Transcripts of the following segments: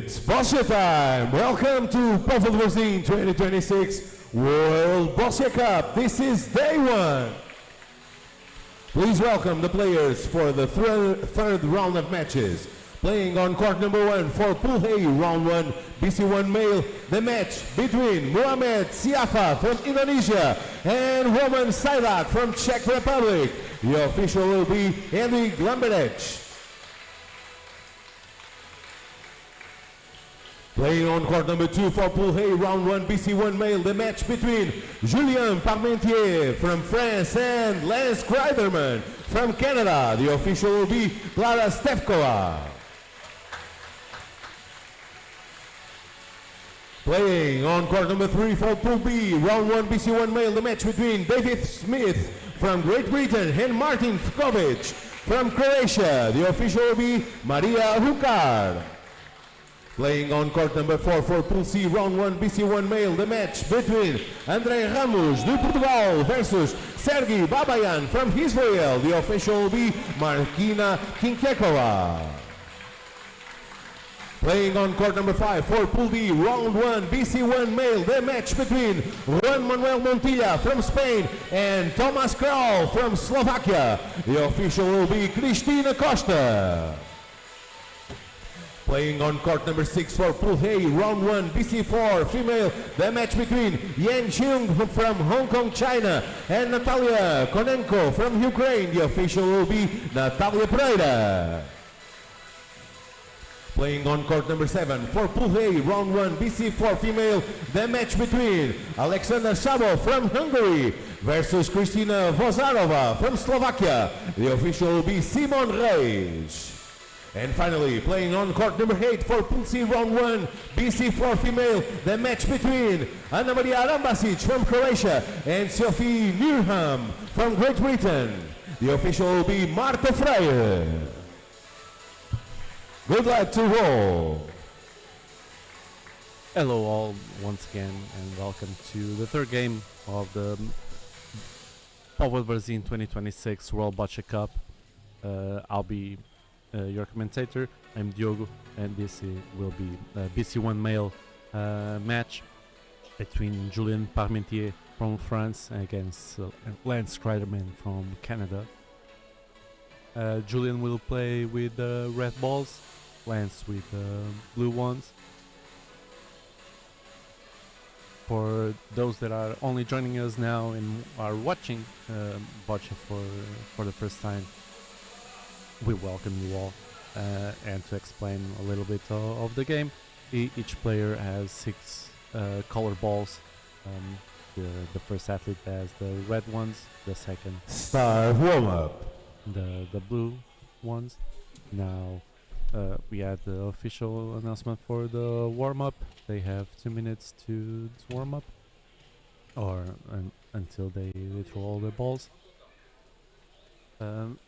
It's Boccia time! Welcome to PARMENTIER 2026 World Boccia Cup. This is day one. Please welcome the players for the third round of matches. Playing on court number 1 for Pool A, round 1, BC1 male, the match between Muhammad Siafa from Indonesia and Roman Sajdak from Czech Republic. The official will be Henrik Lambertech. Playing on court number 2 for Pool A, round 1, BC1 male, the match between Julien Parmentier from France and CRYDERMAN from Canada. The official will be Klara Stevkova. Playing on court number 3 for Pool B, round 1, BC1 male, the match between David Smith from Great Britain and Martin Fkovic from Croatia. The official will be Maria Hukar. Playing on court number 4 for Pool C, round 1, BC1 male, the match between André Ramos de Portugal versus Sergi Babayan from Israel. The official will be Markina Kinkekova. Playing on court number 5 for Pool D, round 1, BC1 male, the match between Juan Manuel Montilla from Spain and Thomas Král from Slovakia. The official will be Cristina Costa. Playing on court number 6 for Pool A, round 1, BC4 female, the match between Yan Xiong from Hong Kong, China and Natalia Konenko from Ukraine. The official will be Natalia Preda. Playing on court number 7 for Pool A, round 1, BC4 female, the match between Alexander Szabo from Hungary versus Kristina Vozarova from Slovakia. The official will be Simon Reis. And finally, playing on court number 8 for Pool C, round 1, BC4 female, the match between Anna Maria Rambasic from Croatia and Sophie Newham from Great Britain. The official will be Marta Freyer. Good luck to all. Hello all once again and welcome to the third game of the PARMENTIER 2026 World Boccia Cup. I'll be your commentator. I'm Diogo and this will be a BC1 male match between Julien Parmentier from France against Lance CRYDERMAN from Canada. Julien will play with red balls, Lance with blue ones. For those that are only joining us now and are watching Boccia for the first time, we welcome you all, and to explain a little bit of the game, each player has 6 color balls. The first athlete has the red ones, the second Start warm-up. the blue ones. Now we had the official announcement for the warm-up. They have 2 minutes to warm up, or until they throw all their balls.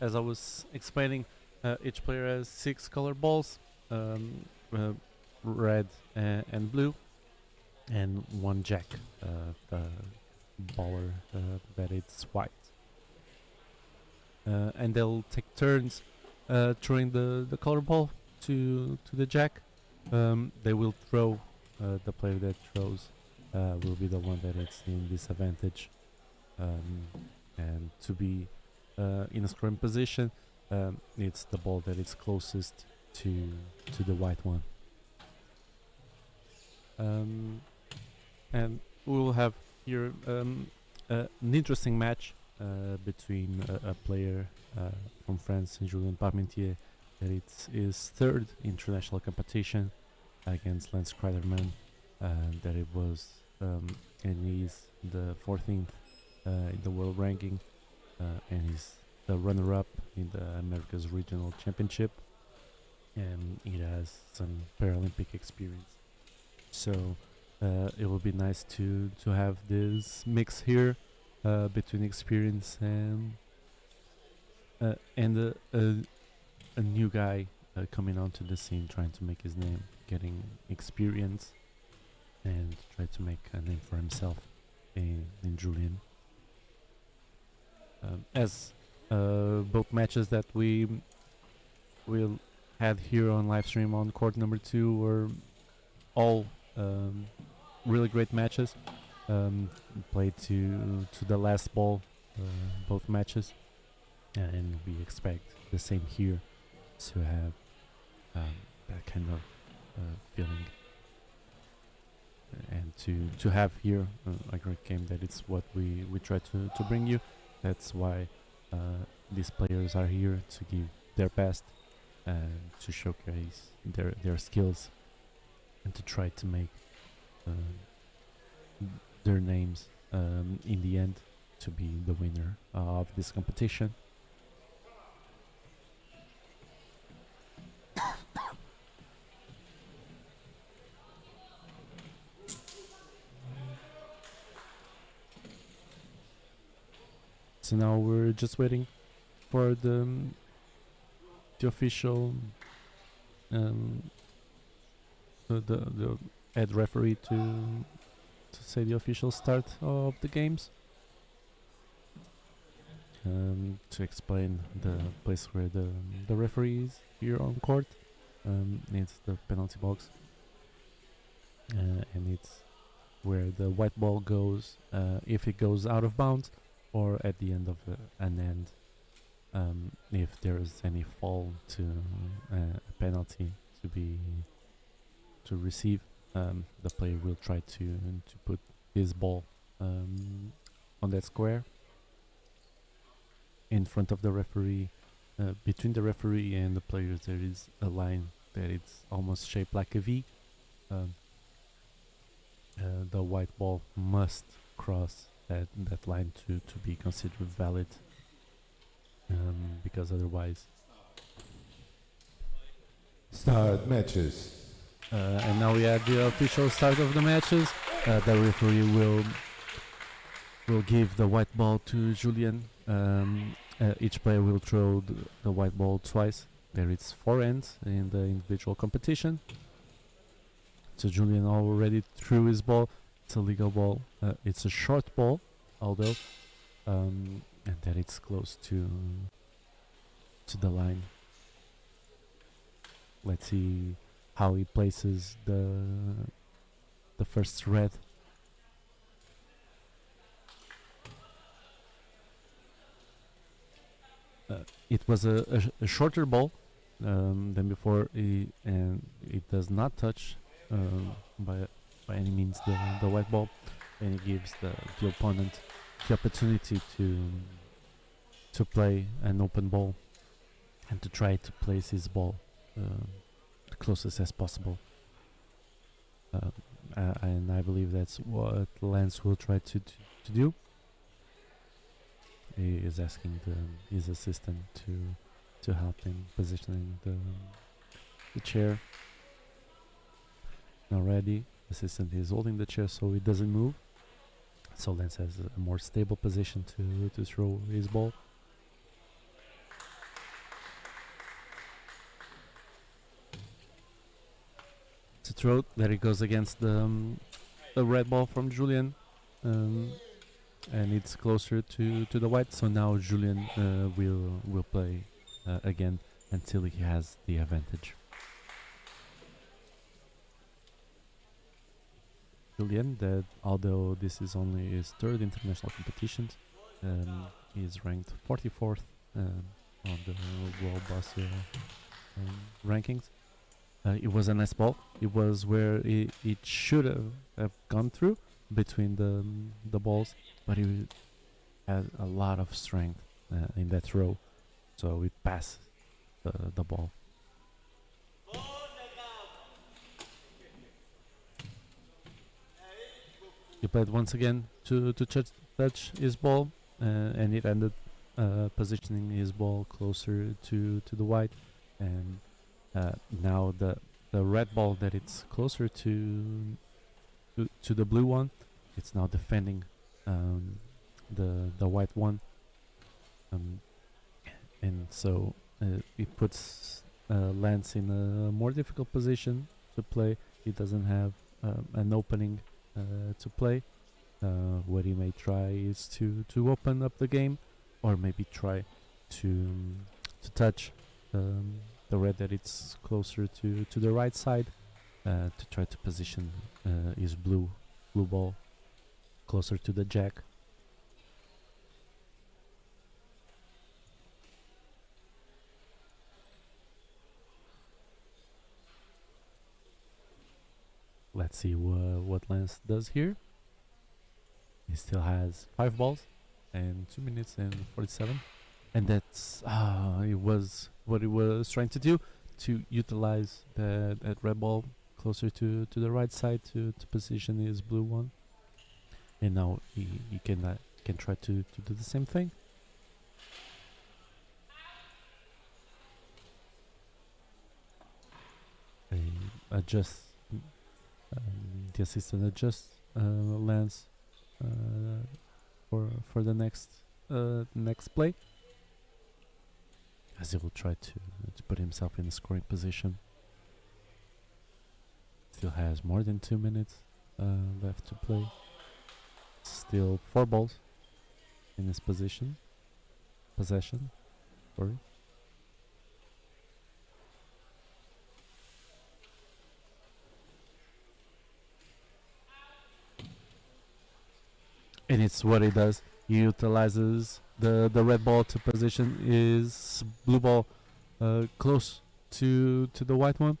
As I was explaining, each player has 6 color balls, red and blue, and 1 jack, the baller that it's white. And they'll take turns throwing the color ball to the jack. They will throw, the player that throws will be the one that is in disadvantage, and to be in a scoring position, it's the ball that is closest to the white one. And we will have here an interesting match between a player from France, Julien Parmentier, that it's his 3rd international competition against Lance CRYDERMAN, that it was and he's the 14th in the world ranking, and he's the runner-up in the America's Regional Championship, and he has some Paralympic experience. So it will be nice to have this mix here between experience and a new guy coming onto the scene, trying to make his name, getting experience, and try to make a name for himself in Julien. As both matches that we will had here on live stream on court number 2 were all really great matches. Played to the last ball, both matches, and we expect the same here to have that kind of feeling, and to have here a great game. That it's what we try to bring you. That's why these players are here to give their best and to showcase their skills and to try to make their names in the end to be the winner of this competition. So now we're just waiting for the official the head referee to say the official start of the games, to explain the place where the referee is here on court. It's the penalty box, and it's where the white ball goes if it goes out of bounds, or at the end of an end, if there is any fall to a penalty to receive. The player will try to put his ball on that square in front of the referee. Between the referee and the players there is a line that it's almost shaped like a V. The white ball must cross that line to be considered valid, because otherwise. Start matches. And now we have the official start of the matches. The referee will give the white ball to Julien. Each player will throw the white ball twice. There is 4 ends in the individual competition. So Julien already threw his ball. It's a legal ball. It's a short ball, although, and that it's close to the line. Let's see how he places the first red. It was a shorter ball than before, and it does not touch by any means the white ball, and it gives the opponent the opportunity to play an open ball and to try to place his ball the closest as possible. And I believe that's what Lance will try to do. He is asking his assistant to help him positioning the chair. Now ready. Assistant is holding the chair so it doesn't move. So Lance has a more stable position to throw his ball. To throw, there it goes against the red ball from Julien, and it's closer to the white. So now Julien will play again until he has the advantage. Julien, that although this is only his 3rd international competition, he is ranked 44th on the World Boss rankings. It was a nice ball. It was where it should have gone through between the balls, but he had a lot of strength in that throw, so it passed the ball. He played once again to touch his ball, and it ended positioning his ball closer to the white, and now the red ball that it's closer to the blue one, it's now defending the white one, and so it puts Lance in a more difficult position to play. He doesn't have an opening to play. What he may try is to open up the game, or maybe try to touch the red that it's closer to the right side to try to position his blue ball closer to the jack. Let's see what Lance does here. He still has 5 balls and 2 minutes and 47, and that's it was what he was trying to do, to utilize that red ball closer to the right side to position his blue one. And now he can try to do the same thing. Adjust the assistant adjusts Lance for the next play, as he will try to put himself in a scoring position. Still has more than 2 minutes left to play. Still 4 balls in his possession. Sorry. And it's what he does. He utilizes the red ball to position his blue ball close to the white one.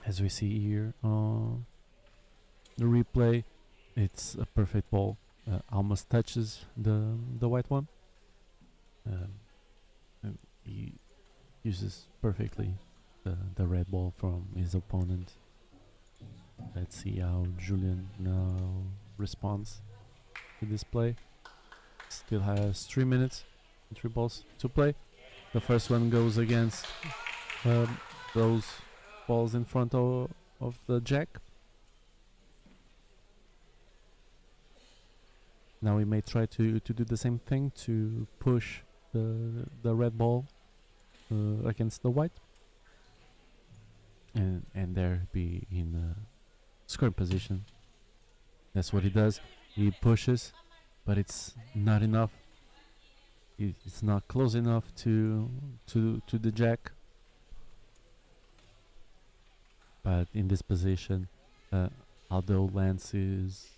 As we see here on the replay, it's a perfect ball. Almost touches the white one. And he uses perfectly the red ball from his opponent. Let's see how Julien now responds to this play. Still has 3 minutes and 3 balls to play. The first one goes against those balls in front of the jack. Now we may try to do the same thing, to push the red ball against the white, and there be in a scoring position. That's what he does. He pushes, but it's not enough. It's not close enough to the jack. But in this position, although Lance is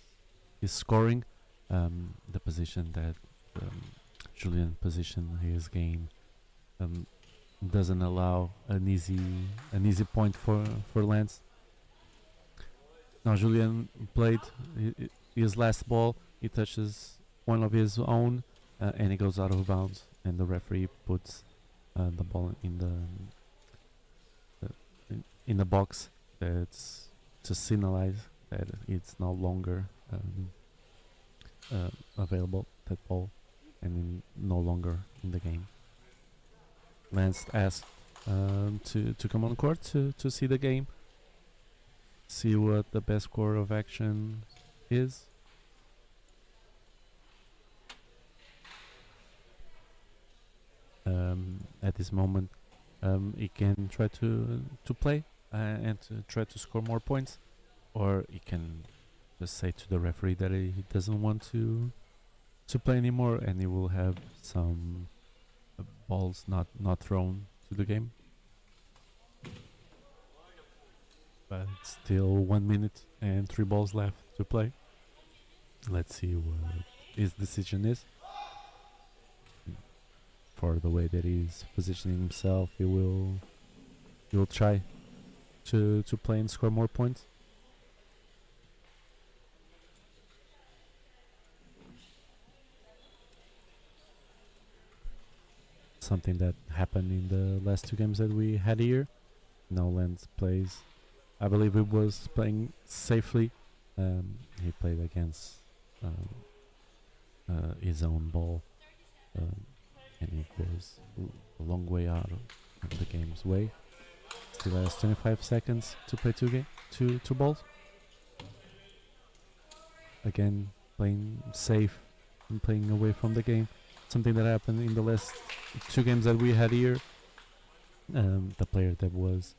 scoring, the position that Julien position his game doesn't allow an easy point for Lance. Now Julien played his last ball. He touches one of his own, and it goes out of bounds, and the referee puts the ball in the box. That's to signalize that it's no longer available, that ball, and no longer in the game. Lance asked to come on court to see the game, see what the best score of action is. At this moment, he can try to play and to try to score more points, or he can just say to the referee that he doesn't want to play anymore, and he will have some balls not thrown to the game. But still 1 minute and 3 balls left to play. Let's see what his decision is. For the way that he's positioning himself, he will try to play and score more points. Something that happened in the last 2 games that we had here. Now Lance plays, I believe he was playing safely. He played against his own ball, and it was a long way out of the game's way. Still has 25 seconds to play two balls. Again, playing safe and playing away from the game. Something that happened in the last 2 games that we had here. The player that was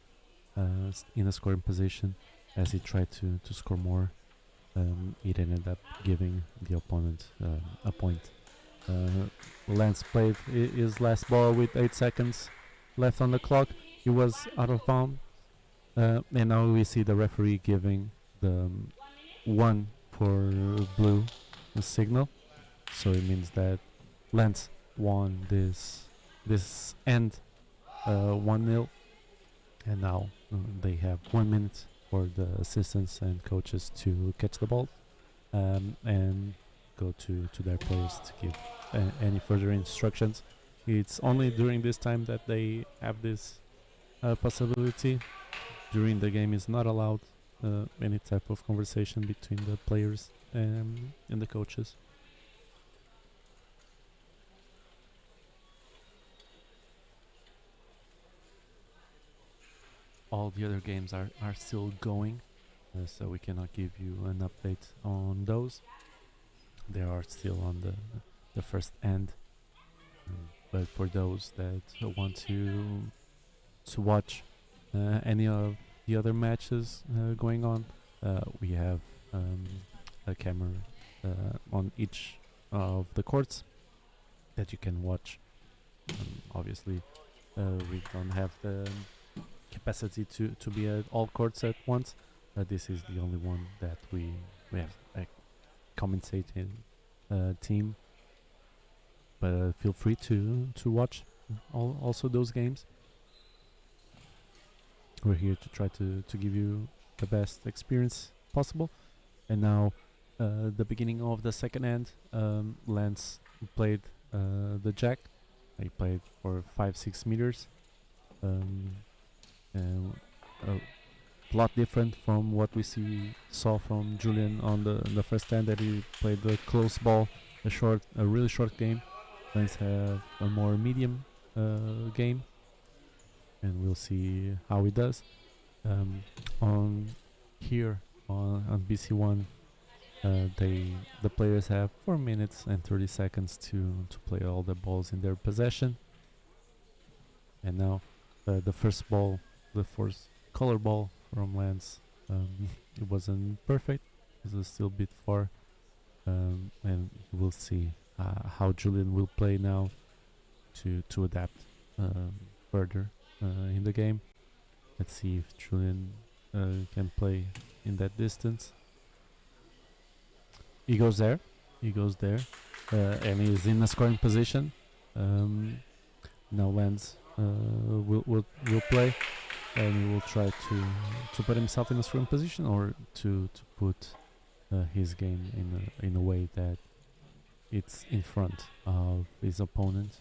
in a scoring position, as he tried to score more, it ended up giving the opponent a point. Lance played his last ball with 8 seconds left on the clock. it was out of bounds. And now we see the referee giving the one for blue signal, so it means that Lens won this end 1-0, and now they have 1 minute for the assistants and coaches to catch the ball and go to their players to give any further instructions. It's only during this time that they have this possibility. During the game is not allowed any type of conversation between the players and the coaches. All the other games are still going, so we cannot give you an update on those. They are still on the first end, but for those that want to watch any of the other matches going on, we have a camera on each of the courts that you can watch. Obviously, we don't have the capacity to be at all courts at once. This is the only one that we have a commentating team, but feel free to watch also those games. We're here to try to give you the best experience possible. And now the beginning of the second end, Lance played the jack. He played for 5-6 meters, and a lot different from what we saw from Julien on the first end, that he played the close ball, a really short game. Lance have a more medium game, and we'll see how he does. On BC1, the players have 4 minutes and 30 seconds to play all the balls in their possession. And now the first color ball from Lance, it wasn't perfect. It was still a bit far, and we'll see how Julien will play now to adapt further in the game. Let's see if Julien can play in that distance. He goes there, and he's in a scoring position. Now Lance will play, and he will try to put himself in a scoring position, or to put his game in a way that it's in front of his opponent.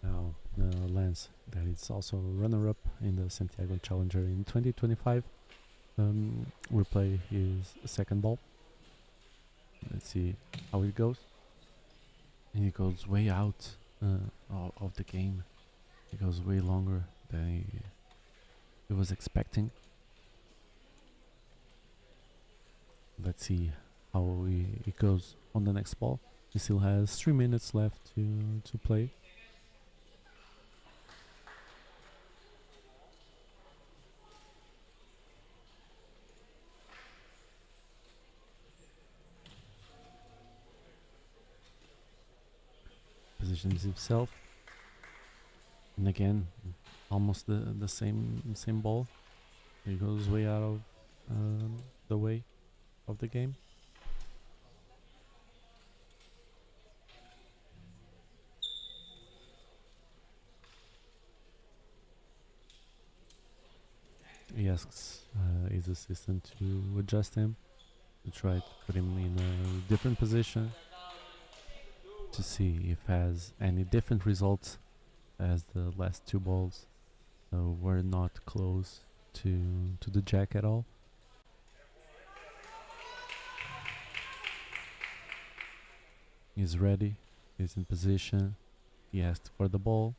Now Lance, that is also runner-up in the Santiago Challenger in 2025, will play his second ball. Let's see how it goes. And he goes way out of the game. He goes way longer than he was expecting. Let's see how it goes on the next ball. He still has 3 minutes left to play. Positions himself, and again, almost the same ball. He goes way out of the way of the game. He asks his assistant to adjust him, to try to put him in a different position, to see if has any different results, as the last two balls were not close to the jack at all. He's ready, he's in position, he asked for the ball,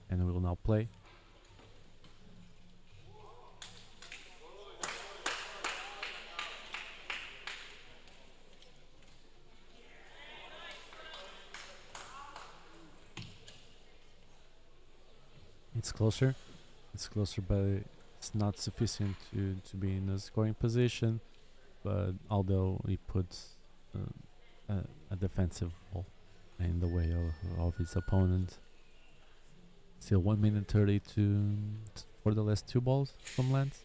and we will now play. It's closer by it's not sufficient to be in a scoring position, but although he puts a defensive ball in the way of his opponent. Still 1 minute 30 for the last two balls from Lance.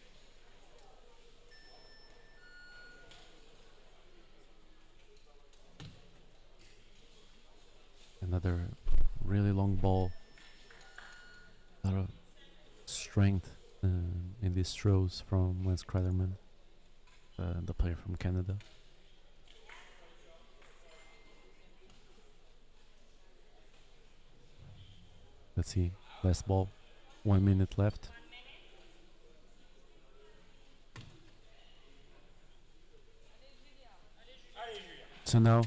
Another really long ball. A lot of strength in these throws from Lance CRYDERMAN, the player from Canada. Let's see, last ball, 1 minute left. So now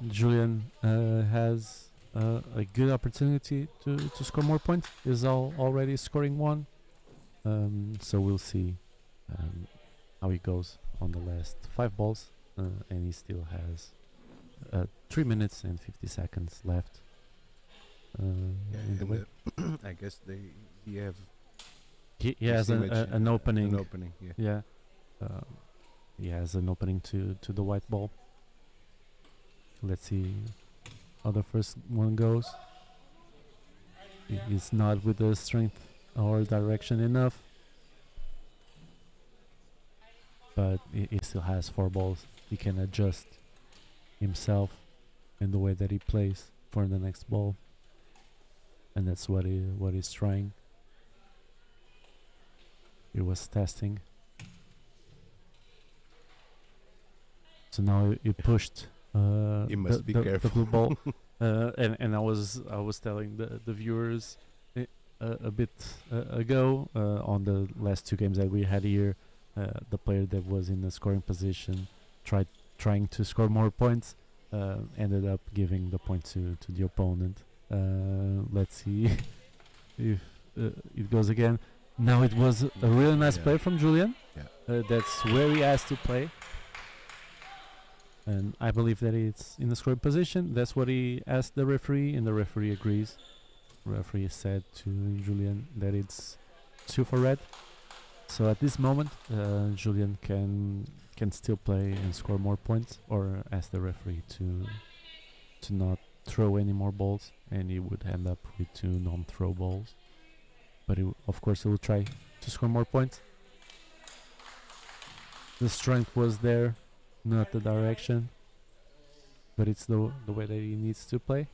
Julien has a good opportunity to score more points. He's already scoring one. So we'll see how he goes on the last 5 balls. And he still has 3 minutes and 50 seconds left. In the way. I guess he has an opening. An opening, yeah. Yeah. He has an opening to the white ball. Let's see how the first one goes. It's not with the strength or direction enough, but he still has 4 balls. He can adjust himself and the way that he plays for the next ball, and that's what he's trying. He was testing. So now he pushed You must be the careful. blue ball, and I was telling the viewers a bit ago on the last 2 games that we had here, the player that was in the scoring position trying to score more points, ended up giving the point to the opponent. Let's see if it goes again. Now it was a really nice play from Julien. Yeah. That's where he has to play. And I believe that it's in the scoring position. That's what he asked the referee, and the referee agrees. The referee said to Julien that it's 2 for red. So at this moment, Julien can still play and score more points, or ask the referee to not throw any more balls, and he would end up with 2 non-throw balls. But of course he will try to score more points. The strength was there, not the direction, but it's the way that he needs to play.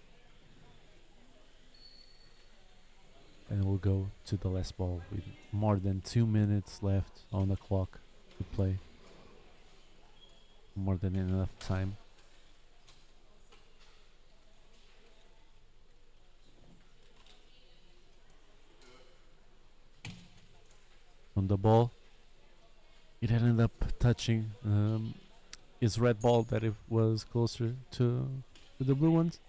And we'll go to the last ball with more than 2 minutes left on the clock to play. More than enough time. On the ball, it ended up touching his red ball that it was closer to the blue ones.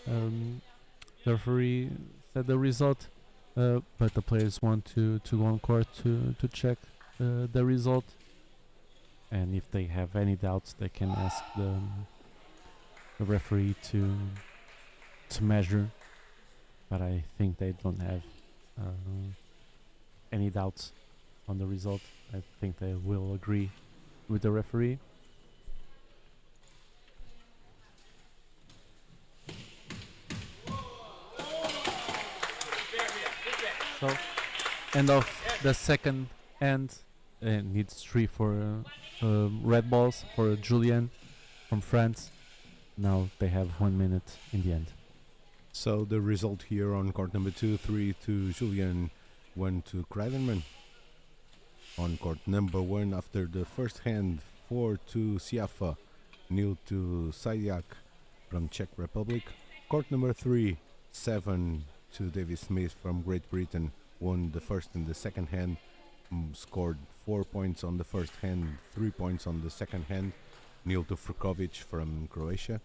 The referee said the result, but the players want to go on court to check the result, and if they have any doubts, they can ask the referee to measure. But I think they don't have any doubts on the result. I think they will agree with the referee. So, end of the second end, needs 3 for red balls for Julien from France. Now they have 1 minute in the end. So the result here on court number 2, 3 to Julien, 1 to CRYDERMAN. On court number 1, after the first hand, 4 to Siafa, 0 to Sajak from Czech Republic. Court number 3, 7 to David Smith from Great Britain, won the first and the second hand, scored 4 points on the first hand, 3 points on the second hand, 0 to Frkovic from Croatia.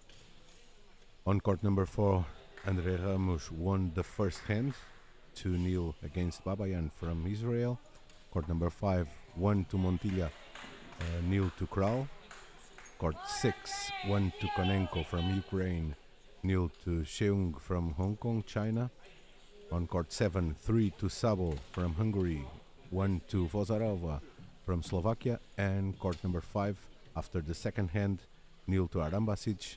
On court number 4, Andre Ramos won the first hand, 2-0 against Babayan from Israel. Court number 5, 1 to Montilla, 0 to Kral. Court 6, 1 to Konenko from Ukraine, 0 to Sheung from Hong Kong, China. On court 7, 3 to Sabo from Hungary, 1 to Vozarova from Slovakia, and court number 5, after the second hand, nil to Arambasic,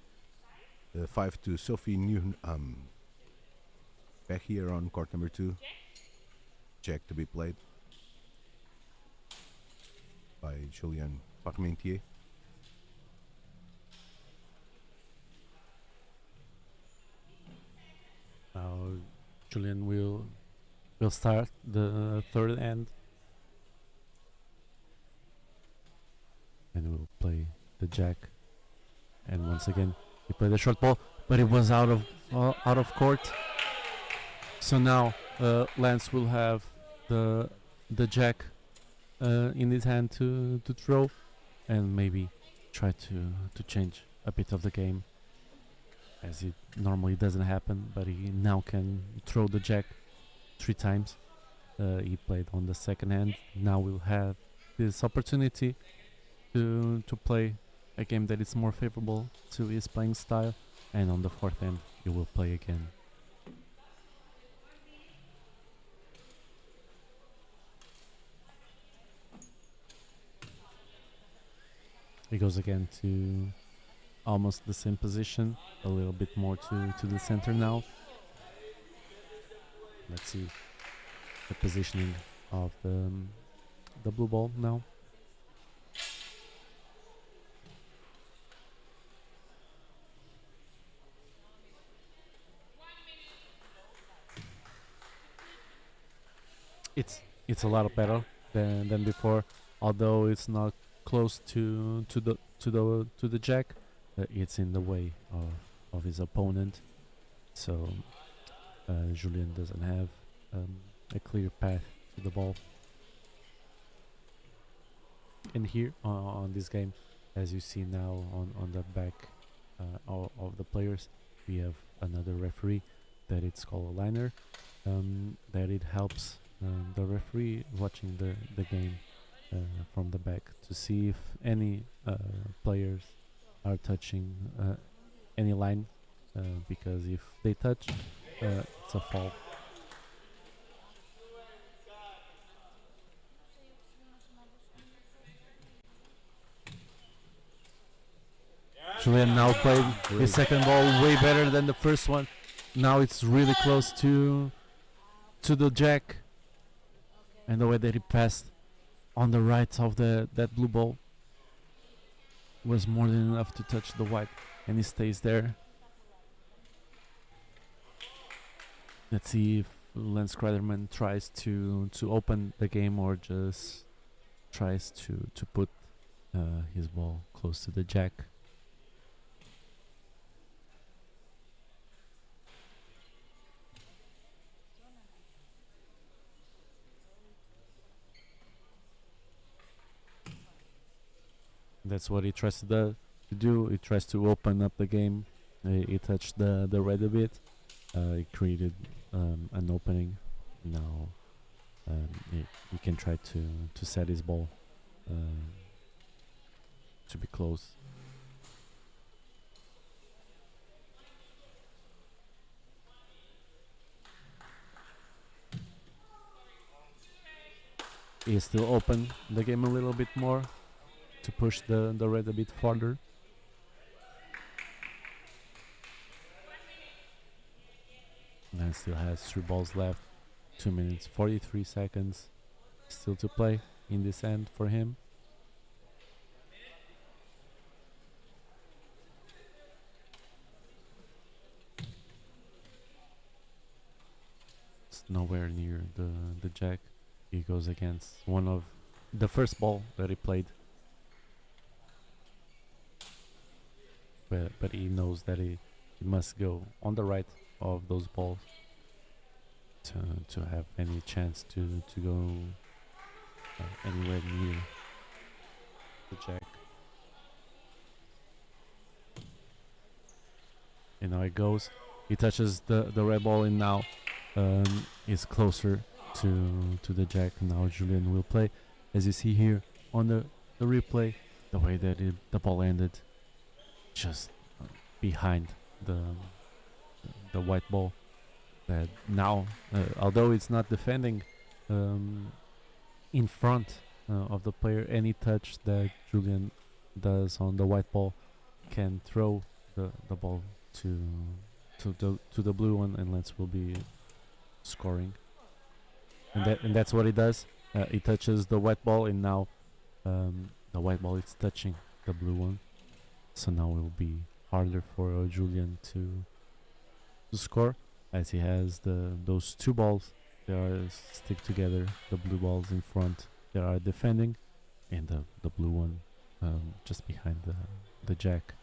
5 to Sophie Newnham. Back here on court number 2, check to be played by Julien Parmentier. Now Julien will start the third end and will play the jack. And once again, he played the short ball, but it was out of court. So now Lance will have the jack in his hand to throw, and maybe try to change a bit of the game, as it normally doesn't happen. But he now can throw the jack 3 times. He played on the second hand. Now we'll have this opportunity to play a game that is more favorable to his playing style, and on the fourth hand he will play again. He goes again to almost the same position, a little bit more to the center now. Let's see the positioning of the blue ball now. It's a lot better than before, although it's not close to the jack. It's in the way of his opponent, so Julien doesn't have a clear path to the ball. And here on this game, as you see now on the back of the players, we have another referee that it's called a liner, that it helps the referee watching the game from the back to see if any players are touching any line, because if they touch, it's a foul. Julien now played his second ball way better than the first one. Now it's really close to the jack, and the way that he passed on the right of that blue ball was more than enough to touch the white, and he stays there. Let's see if Lance CRYDERMAN tries to open the game, or just tries to put his ball close to the jack. That's what he tries to do. He tries to open up the game. He touched the red a bit. He created an opening. Now he can try to set his ball to be close. He still open the game a little bit more to push the red a bit farther. And still has 3 balls left. 2 minutes 43 seconds still to play in this end for him. It's nowhere near the jack. He goes against one of the first ball that he played. But he knows that he must go on the right of those balls to have any chance to go anywhere near the jack. And now it goes. He touches the red ball, and now is closer to the jack. Now Julien will play. As you see here on the replay, the way that the ball ended, just behind the white ball. that now, although it's not defending in front of the player, any touch that Julien does on the white ball can throw the ball to the blue one, and Lens will be scoring. And that's what he does. He touches the white ball, and now the white ball is touching the blue one. So now it will be harder for Julien to score, as he has those two balls. They are stick together. The blue balls in front, they are defending, and the blue one just behind the jack,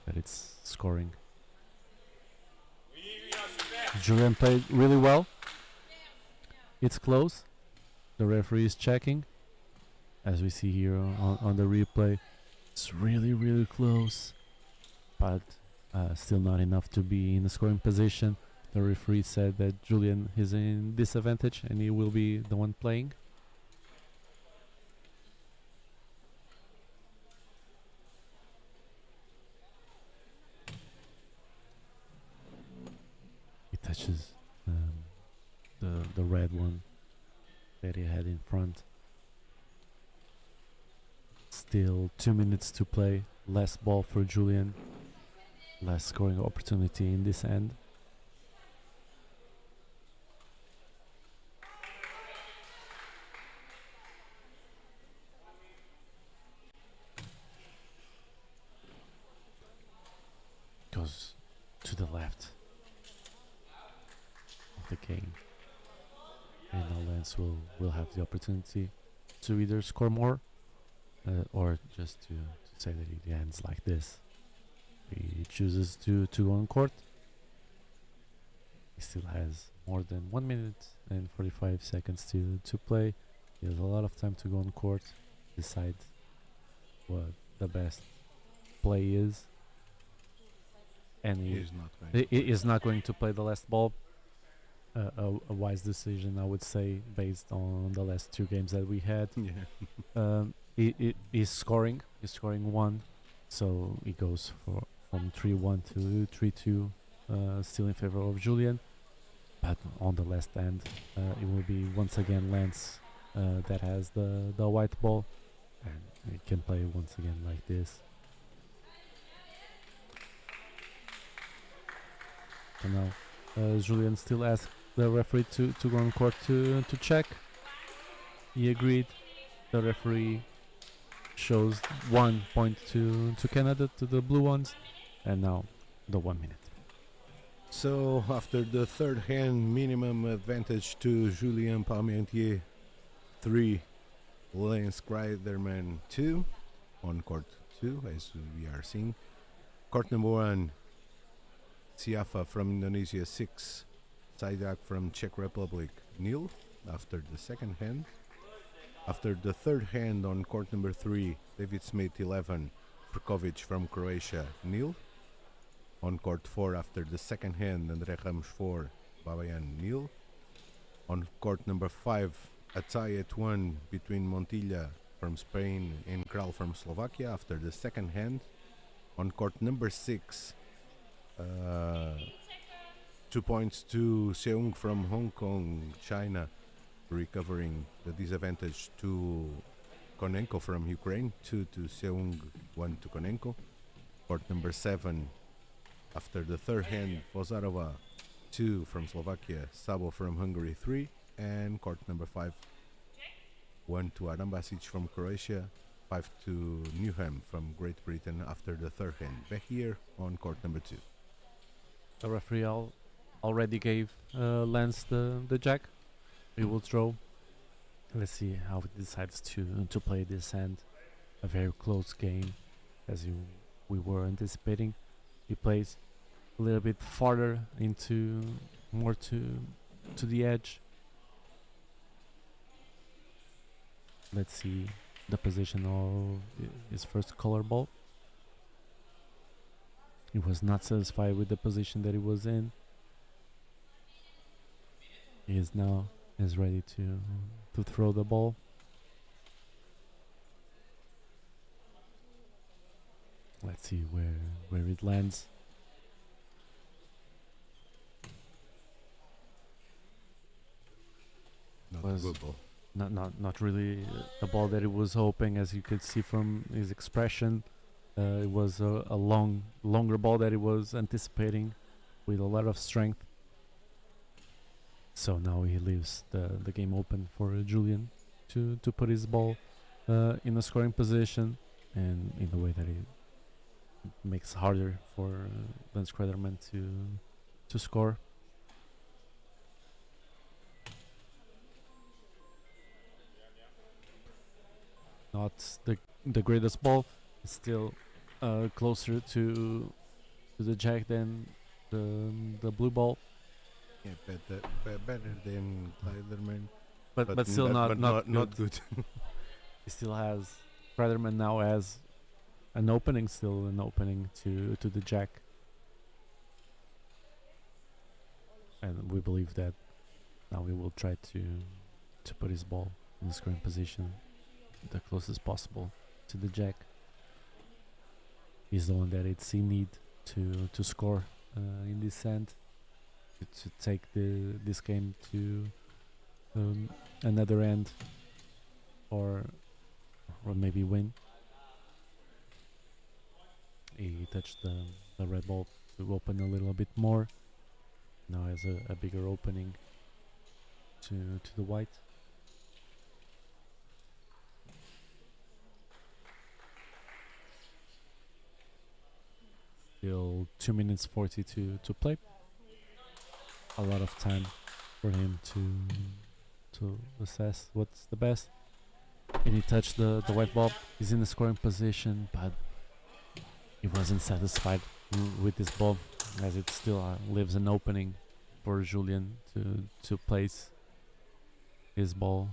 that it's scoring. Julien played really well. It's close. The referee is checking. As we see here on the replay, it's really close, but still not enough to be in a scoring position. The referee said that Julien is in disadvantage and he will be the one playing. He touches the red one that he had in front. Still 2 minutes to play. Last ball for Julien. Last scoring opportunity in this end. Goes to the left of the game. And now Lens will have the opportunity to either score more or just to say that it ends like this. He chooses to go on court. He still has more than 1 minute and 45 seconds to play. He has a lot of time to go on court, decide what the best play is. And he is not going to play the last ball. A wise decision, I would say, based on the last two games that we had. Yeah. He's scoring. He's scoring one, so he goes from 3-1 to 3-2, still in favor of Julien. But on the last end, it will be once again Lens that has the white ball, and he can play once again like this. And now Julien still asks the referee to go on court to check. He agreed. The referee shows 1 point to Canada, to the blue ones, and now the 1 minute. So after the third hand, minimum advantage to Julien Parmentier 3, Lens CRYDERMAN 2 on court 2, as we are seeing. Court number 1, Siafa from Indonesia 6, Sajdak from Czech Republic nil after the second hand. After the third hand on court number 3, David Smith 11, Frkovic from Croatia nil. On court 4, after the second hand, Andre Ramos 4, Babayan nil. On court number 5, a tie at 1 between Montilla from Spain and Kral from Slovakia after the second hand. On court number 6, 2 points to Seung from Hong Kong, China, recovering the disadvantage to Konenko from Ukraine, 2 to Seung, 1 to Konenko. Court number 7, after the third hand, Vozarova 2 from Slovakia, Sabo from Hungary 3, and court number 5, 1 to Arambasic from Croatia, 5 to Newham from Great Britain after the third hand. Back here on court number 2. The referee already gave Lens the jack. He will throw. Let's see how he decides to play this hand. A very close game, as we were anticipating. He plays a little bit farther more to the edge. Let's see the position of his first color ball. He was not satisfied with the position that he was in. He is now ready to throw the ball. Let's see where it lands. was Good ball. not really the ball that he was hoping, as you could see from his expression. It was a longer ball that he was anticipating with a lot of strength. So now he leaves the game open for Julien to put his ball in a scoring position, and in a way that it makes it harder for CRYDERMAN to score. Not the greatest ball. It's still closer to the jack than the blue ball, Yeah, better than CRYDERMAN, but still not not good. good. He still has CRYDERMAN now has an opening to the jack, and we believe that now he will try to put his ball in the scoring position the closest possible to the jack. He's the one that it's in need to score in this end, to take this game to another end, or maybe win. He touched the red ball to open a little bit more. Now has a bigger opening to the white. Still 2 minutes 42 to play. A lot of time for him to assess what's the best. And he touched the white ball. He's in the scoring position, but he wasn't satisfied with this ball, as it still leaves an opening for Julien to place his ball.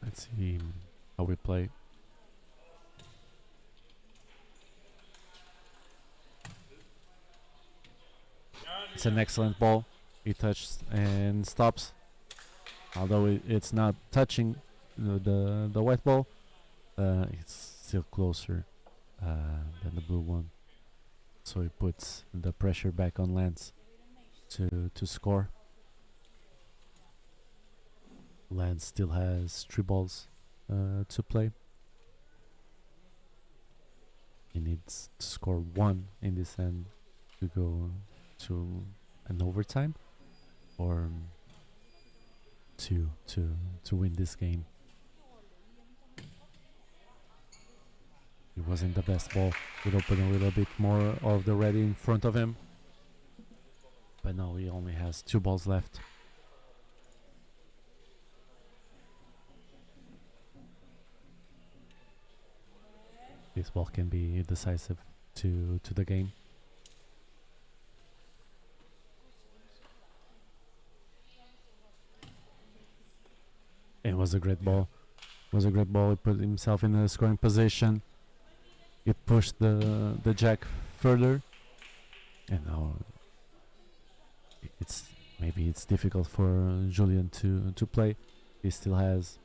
Let's see how we play. It's an excellent ball. He touches and stops. Although it's not touching the white ball, it's still closer than the blue one. So he puts the pressure back on Lance to score. Lance still has 3 balls to play. He needs to score 1 in this end to go to an overtime, or 2 to win this game. It wasn't the best ball. It opened a little bit more of the red in front of him, but now he only has 2 balls left. This ball can be decisive to the game. It was a great ball. It was a great ball. He put himself in a scoring position. He pushed the jack further, and now maybe it's difficult for Julien to play. He still has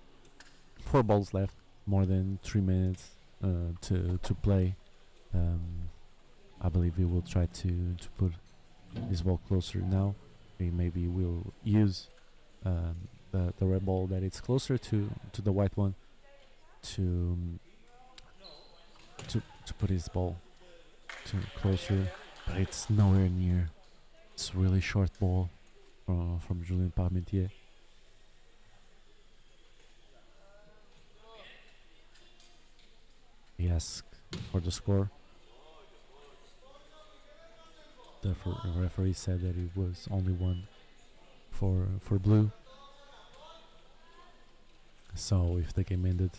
4 balls left, more than 3 minutes to play. I believe he will try to put his ball closer now. He maybe will use the red ball that it's closer to the white one to put his ball closer, but it's nowhere near. It's a really short ball from Julien Parmentier. He asked for the score. The referee said that it was only 1 for blue. So if the game ended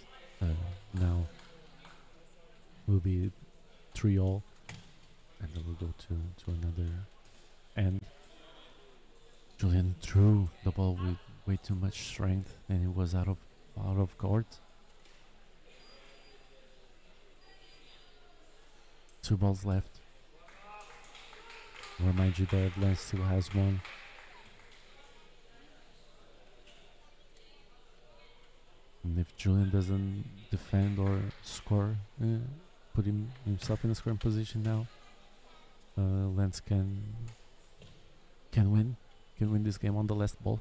now, will be 3-all, and then we'll go to another end. Julien threw the ball with way too much strength, and it was out of court. 2 balls left. Remind you that Lance still has 1. And if Julien doesn't defend or score, put himself in a scoring position now, Lens can win this game on the last ball.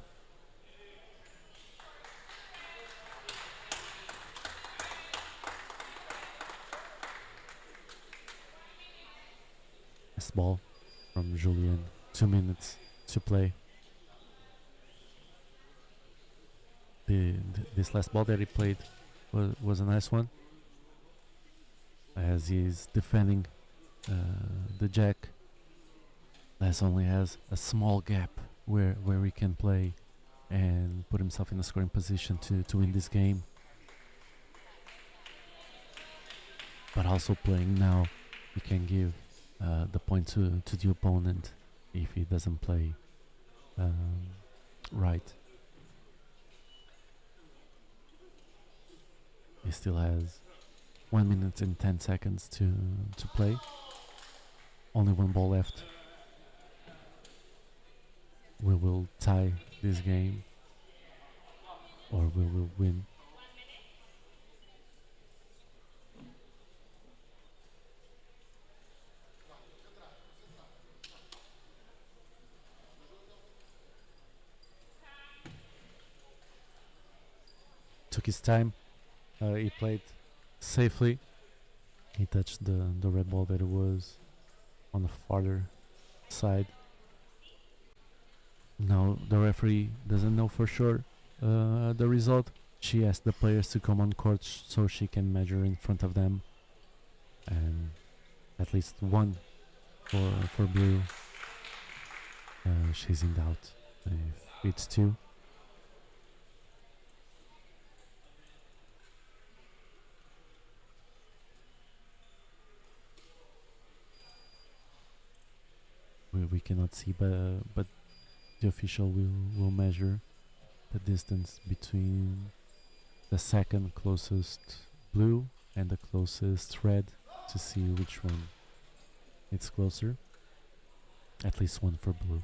Last ball from Julien. 2 minutes to play. This last ball that he played was a nice one, as he's defending the jack. Les only has a small gap where he can play and put himself in a scoring position to win this game. But also playing now, he can give the point to the opponent if he doesn't play right. He still has 1 minute and 10 seconds to play. Only one ball left. We will tie this game, or we will win. Took his time. He played safely. He touched the red ball that was on the farther side. Now the referee doesn't know for sure the result. She asked the players to come on court so she can measure in front of them, and at least one for blue. She's in doubt if it's two. We cannot see, but the official will measure the distance between the second closest blue and the closest red to see which one it's closer. At least one for blue.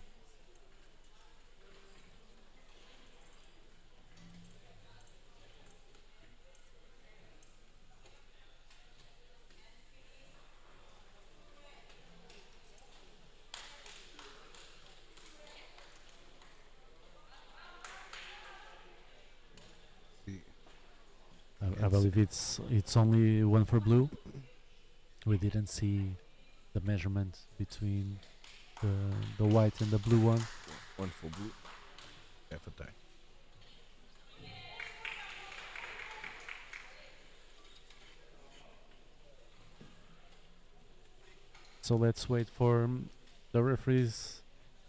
I believe it's only one for blue. We didn't see the measurement between the white and the blue one. One for blue. Half a tie. So let's wait for the referee's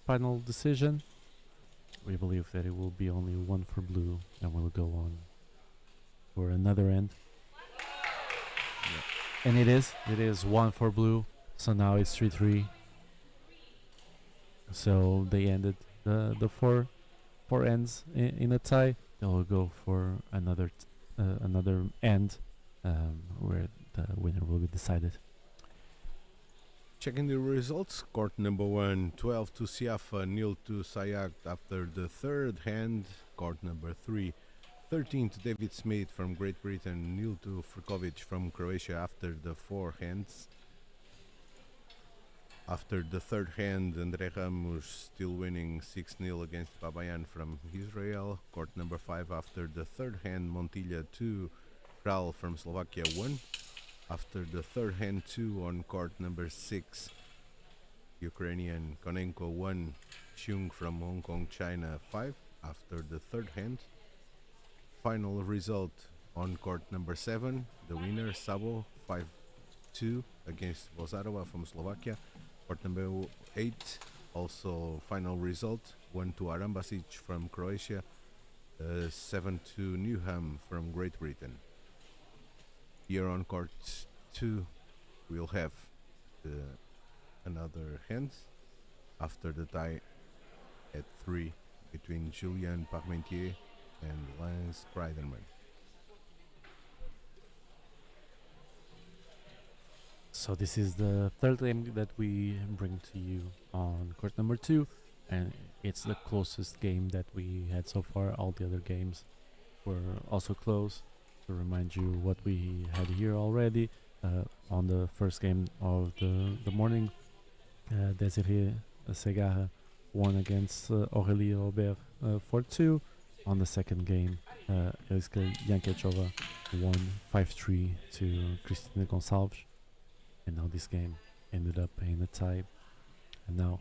final decision. We believe that it will be only one for blue, and we'll go on for another end. And it is one for blue. So now it's 3-3. So they ended the four ends in a tie. They will go for another end where the winner will be decided. Checking the results, court number 1, 12 to Siafa, nil to Sayak after the third hand. Court number 3, 13 to David Smith from Great Britain, nil to Frkovic from Croatia after the 4 hands. After the third hand, Andre Ramos still winning 6-0 against Babayan from Israel. Court number 5 after the third hand, Montilla 2, Kral from Slovakia 1. After the third hand 2 on court number 6, Ukrainian Konenko 1, Xiong from Hong Kong, China 5. After the third hand, final result on court number 7, the winner Sabo 5-2 against Vozarova from Slovakia. Court number 8, also final result 1-2 Arambasic from Croatia, 7-2 Newham from Great Britain. Here on court 2, we'll have another hand after the tie at 3 between Julien Parmentier and Lance CRYDERMAN. So this is the third game that we bring to you on court number 2, and it's the closest game that we had so far. All the other games were also close. To remind you what we had here already on the first game of the morning, Desiree Segarra won against Aurélie Robert 4-2. On the second game, Eliska Jankechova won 5-3 to Cristina Gonçalves. And now this game ended up in a tie. And now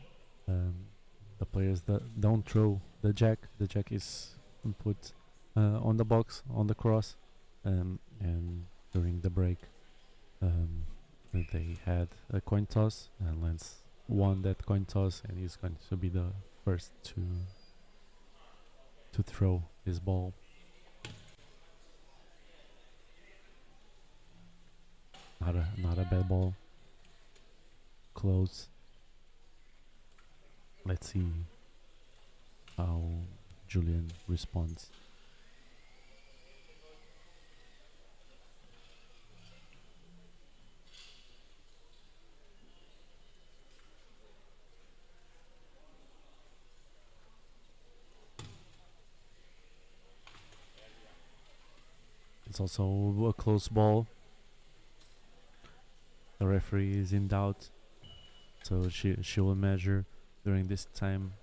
the players that don't throw the jack is put on the box, on the cross. And during the break, they had a coin toss, and Lance won that coin toss, and he's going to be the first to throw his ball. Not a bad ball. Close. Let's see how Julien responds. It's also a close ball. The referee is in doubt, so she will measure during this time.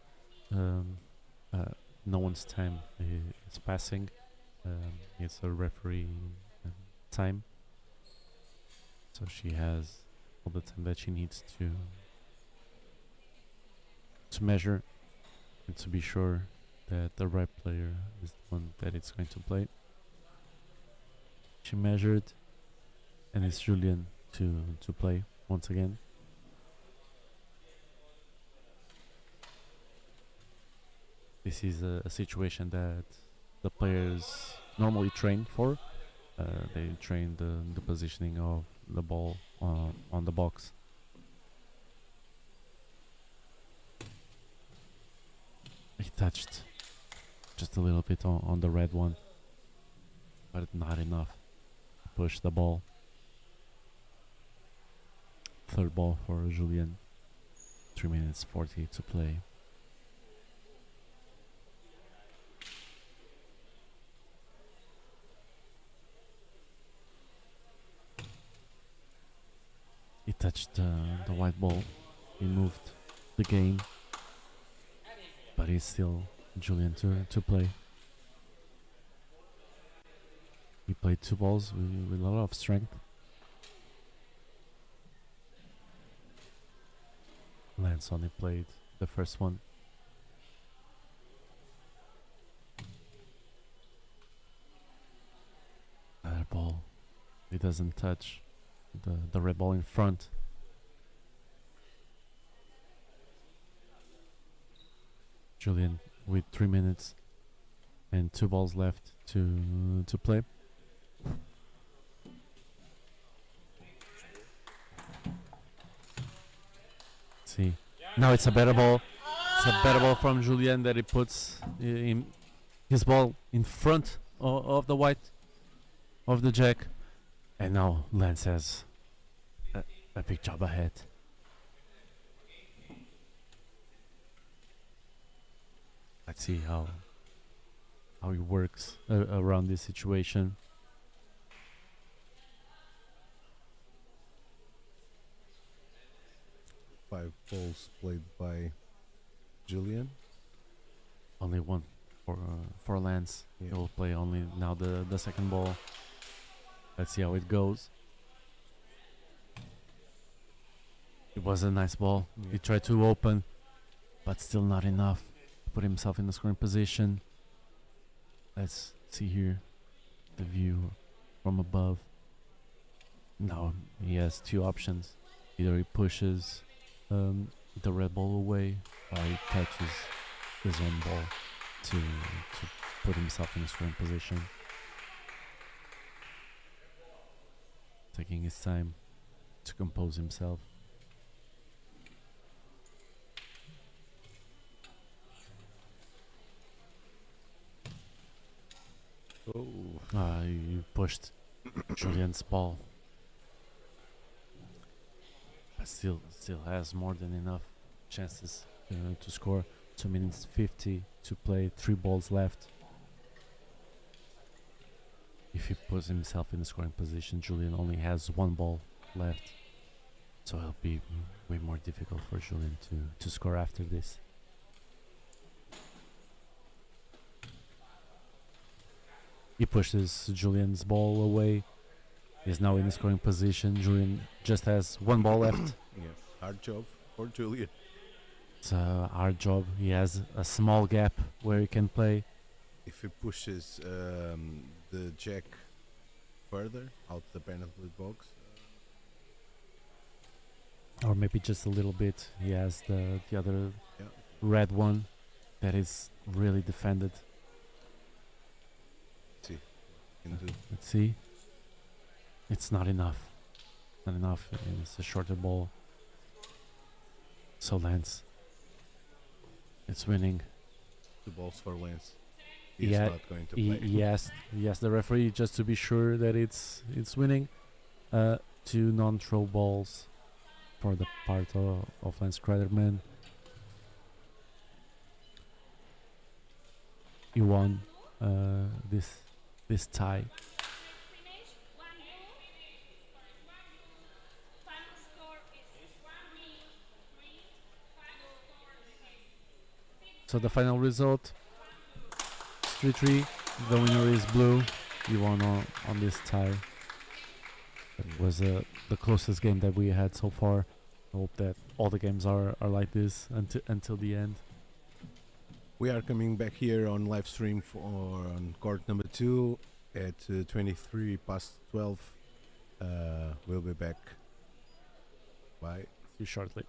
No one's time is passing. It's a referee time, so she has all the time that she needs to measure and to be sure that the right player is the one that it's going to play. She measured, and it's Julien to play once again. This is a situation that the players normally train for. They train the positioning of the ball on the box. He touched just a little bit on the red one, but not enough to push the ball. Third ball for Julien. 3 minutes 40 to play. He touched the white ball. He moved the game, but it's still Julien to play. He played 2 balls with a lot of strength. Lance only played the first one. Another ball. He doesn't touch the red ball in front. Julien with 3 minutes and 2 balls left to play. See, now it's a better ball. It's a better ball from Julien that he puts his ball in front of the white of the jack, and now Lance has a big job ahead. Let's see how he works around this situation. Five balls played by Julien. Only one for Lance. Yeah. He will play only now the second ball. Let's see how it goes. It was a nice ball. Yeah. He tried to open, but still not enough to put himself in the scoring position. Let's see here the view from above. Now he has 2 options. Either he pushes the red ball away, or he catches his own ball to put himself in a scoring position. Taking his time to compose himself. Oh, He pushed Julien's ball, but still has more than enough chances to score. 2 minutes 50 to play, 3 balls left. if he puts himself in the scoring position, Julien only has one ball left, so it'll be way more difficult for Julien to score after this. He pushes Julien's ball away. He's now in the scoring position. Julien just has one ball left. Yeah, hard job for Julien. It's a hard job. He has a small gap where he can play. If he pushes the jack further out the penalty box, Or maybe just a little bit. He has the other yeah, red one that is really defended. see, can do. Let's see. It's not enough. Not enough. It's a shorter ball. So Lance, it's winning. 2 balls for Lance. He's Yeah, not going to play. He asked the referee just to be sure that it's winning. 2 non-throw balls for the part of Lance CRYDERMAN. He won this tie. So the final result is 3-3. The winner is blue. He won on this tie. It was the closest game that we had so far. I hope that all the games are like this until the end. We are coming back here on live stream on court number 2 at 23 past 12. We'll be back. Bye. See you shortly.